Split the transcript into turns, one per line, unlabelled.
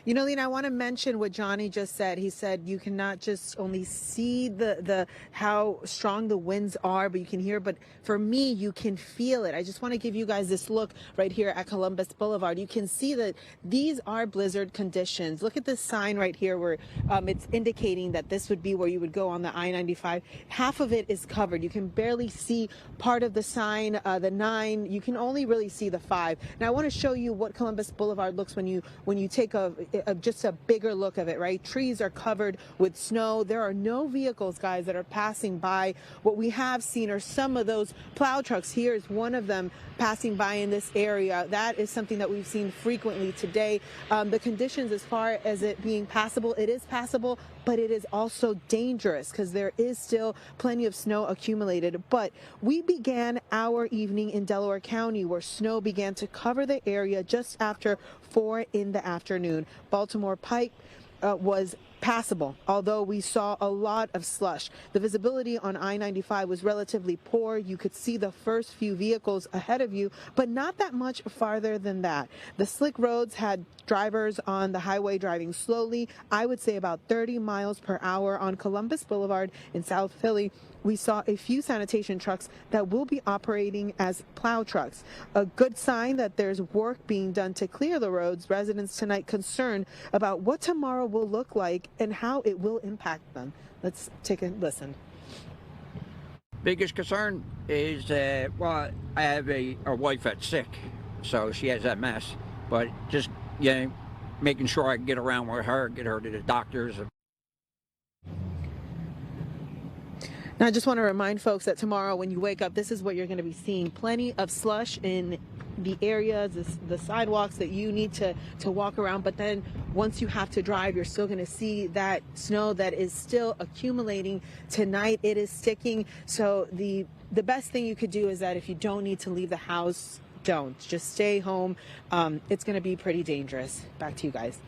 You know, Lena, I want to mention what Johnny just said. He said you cannot just only see the how strong the winds are, but you can hear. But for me, you can feel it. I just want to give you guys this look right here at Columbus Boulevard. You can see that these are blizzard conditions. Look at this sign right here where it's indicating that this would be where you would go on the I-95. Half of it is covered. You can barely see part of the sign, the 9. You can only really see the 5. Now I want to show you what Columbus Boulevard looks when you take just a bigger look of it, right? Trees are covered with snow. There are no vehicles, guys, that are passing by. What we have seen are some of those plow trucks. Here is one of them passing by in this area. That is something that we've seen frequently today. The conditions as far as it being passable, it is passable, but it is also dangerous because there is still plenty of snow accumulated. But we began our evening in Delaware County where snow began to cover the area just after 4 in the afternoon. Baltimore Pike was passable, although we saw a lot of slush. The visibility on I-95 was relatively poor. You could see the first few vehicles ahead of you, but not that much farther than that. The slick roads had drivers on the highway driving slowly, I would say about 30 miles per hour on Columbus Boulevard in South Philly. We saw a few sanitation trucks that will be operating as plow trucks. A good sign that there's work being done to clear the roads. Residents tonight concerned about what tomorrow will look like and how it will impact them. Let's take a listen.
Biggest concern is, well, I have a wife that's sick, so she has MS. But just, making sure I can get around with her, get her to the doctors.
Now, I just want to remind folks that tomorrow when you wake up, this is what you're going to be seeing. Plenty of slush in the areas, the sidewalks that you need to walk around. But then once you have to drive, you're still going to see that snow that is still accumulating. Tonight, it is sticking. So the best thing you could do is that if you don't need to leave the house, don't. Just stay home. It's going to be pretty dangerous. Back to you guys.